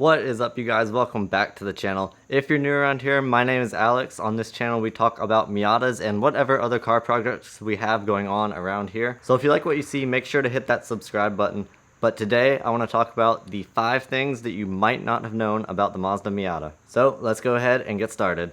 What is up, you guys? Welcome back to the channel. If you're new around here, my name is Alex. On this channel we talk about Miatas and whatever other car projects we have going on around here. So if you like what you see, make sure to hit that subscribe button. But today I want to talk about the 5 things that you might not have known about the Mazda Miata. So let's go ahead and get started.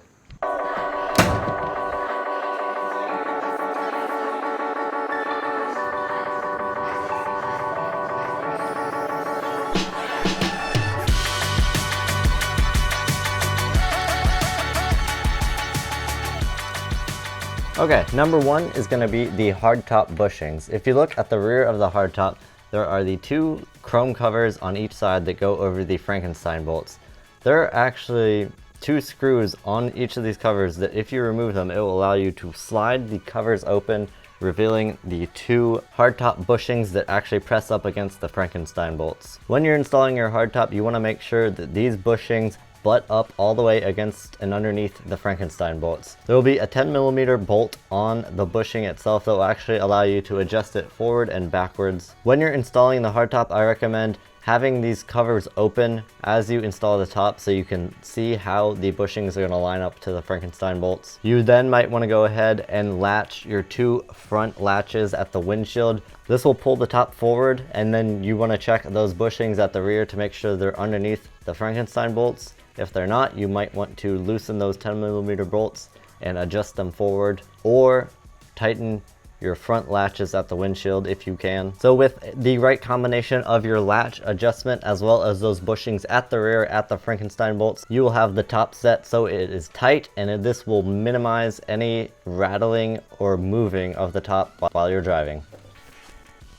Okay, number 1 is going to be the hardtop bushings. If you look at the rear of the hardtop, there are the 2 chrome covers on each side that go over the Frankenstein bolts. There are actually 2 screws on each of these covers that if you remove them, it will allow you to slide the covers open, revealing the 2 hardtop bushings that actually press up against the Frankenstein bolts. When you're installing your hardtop, you want to make sure that these bushings butt up all the way against and underneath the Frankenstein bolts. There will be a 10mm bolt on the bushing itself that will actually allow you to adjust it forward and backwards. When you're installing the hardtop, I recommend having these covers open as you install the top so you can see how the bushings are going to line up to the Frankenstein bolts. You then might want to go ahead and latch your 2 front latches at the windshield. This will pull the top forward, and then you want to check those bushings at the rear to make sure they're underneath the Frankenstein bolts. If they're not, you might want to loosen those 10mm bolts and adjust them forward, or tighten your front latches at the windshield if you can. So with the right combination of your latch adjustment as well as those bushings at the rear at the Frankenstein bolts, you will have the top set so it is tight, and this will minimize any rattling or moving of the top while you're driving.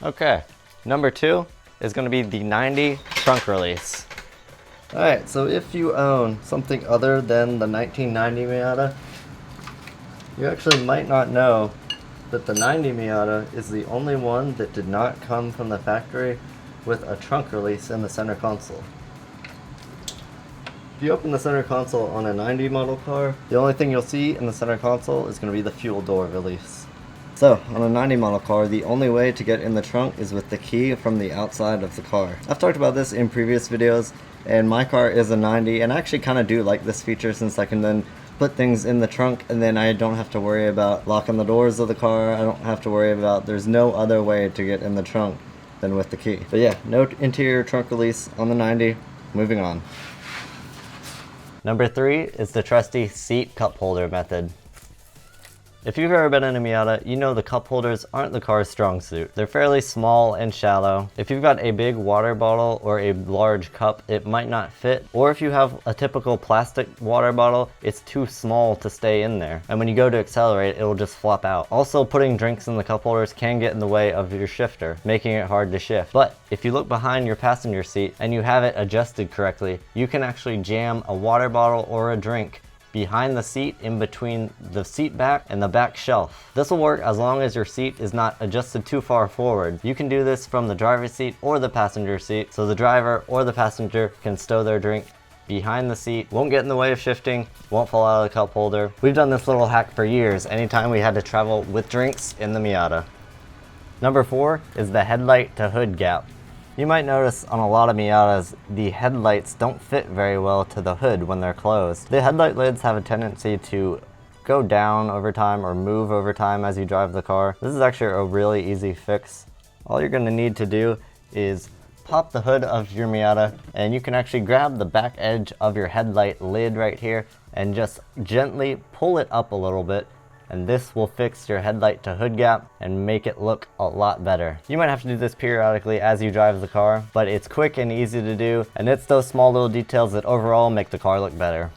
Okay, number 2 is going to be the 90 trunk release. Alright, so if you own something other than the 1990 Miata, you actually might not know that the 90 Miata is the only one that did not come from the factory with a trunk release in the center console. If you open the center console on a 90 model car, the only thing you'll see in the center console is going to be the fuel door release. So, on a 90 model car, the only way to get in the trunk is with the key from the outside of the car. I've talked about this in previous videos, and my car is a 90, and I actually kind of do like this feature since I can then put things in the trunk, and then I don't have to worry about locking the doors of the car. I don't have to worry about, there's no other way to get in the trunk than with the key. But yeah, no interior trunk release on the 90. Moving on. Number 3 is the trusty seat cup holder method. If you've ever been in a Miata, you know the cup holders aren't the car's strong suit. They're fairly small and shallow. If you've got a big water bottle or a large cup, it might not fit. Or if you have a typical plastic water bottle, it's too small to stay in there. And when you go to accelerate, it will just flop out. Also, putting drinks in the cup holders can get in the way of your shifter, making it hard to shift. But if you look behind your passenger seat and you have it adjusted correctly, you can actually jam a water bottle or a drink behind the seat in between the seat back and the back shelf. This will work as long as your seat is not adjusted too far forward. You can do this from the driver's seat or the passenger seat, so the driver or the passenger can stow their drink behind the seat, won't get in the way of shifting, won't fall out of the cup holder. We've done this little hack for years anytime we had to travel with drinks in the Miata. Number 4 is the headlight to hood gap. You might notice on a lot of Miatas, the headlights don't fit very well to the hood when they're closed. The headlight lids have a tendency to go down over time or move over time as you drive the car. This is actually a really easy fix. All you're going to need to do is pop the hood of your Miata, and you can actually grab the back edge of your headlight lid right here and just gently pull it up a little bit, and this will fix your headlight to hood gap and make it look a lot better. You might have to do this periodically as you drive the car, but it's quick and easy to do, and it's those small little details that overall make the car look better.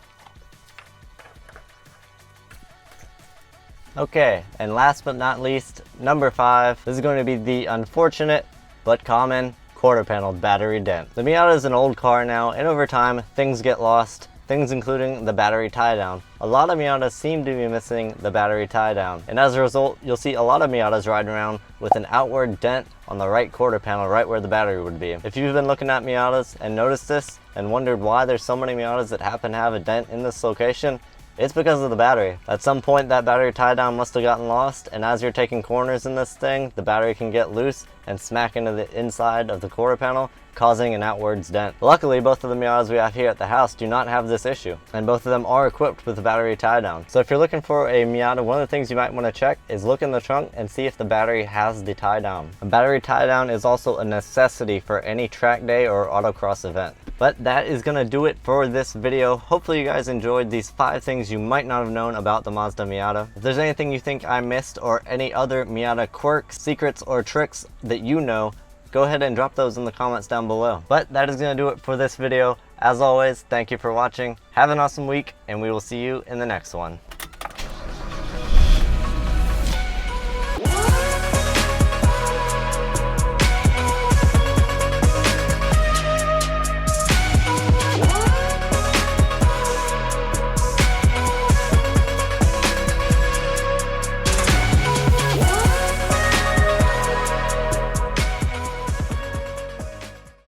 Okay, and last but not least, number 5, this is going to be the unfortunate but common quarter panel battery dent. The Miata is an old car now, and over time things get lost. Things including the battery tie down. A lot of Miatas seem to be missing the battery tie down, and as a result you'll see a lot of Miatas riding around with an outward dent on the right quarter panel right where the battery would be. If you've been looking at Miatas and noticed this and wondered why there's so many Miatas that happen to have a dent in this location, it's because of the battery. At some point that battery tie down must have gotten lost, and as you're taking corners in this thing, the battery can get loose and smack into the inside of the quarter panel, causing an outwards dent. Luckily, both of the Miatas we have here at the house do not have this issue, and both of them are equipped with a battery tie down. So if you're looking for a Miata, one of the things you might want to check is look in the trunk and see if the battery has the tie down. A battery tie down is also a necessity for any track day or autocross event. But that is going to do it for this video. Hopefully you guys enjoyed these 5 things you might not have known about the Mazda Miata. If there's anything you think I missed or any other Miata quirks, secrets, or tricks that you know, go ahead and drop those in the comments down below. But that is going to do it for this video. As always, thank you for watching. Have an awesome week, and we will see you in the next one.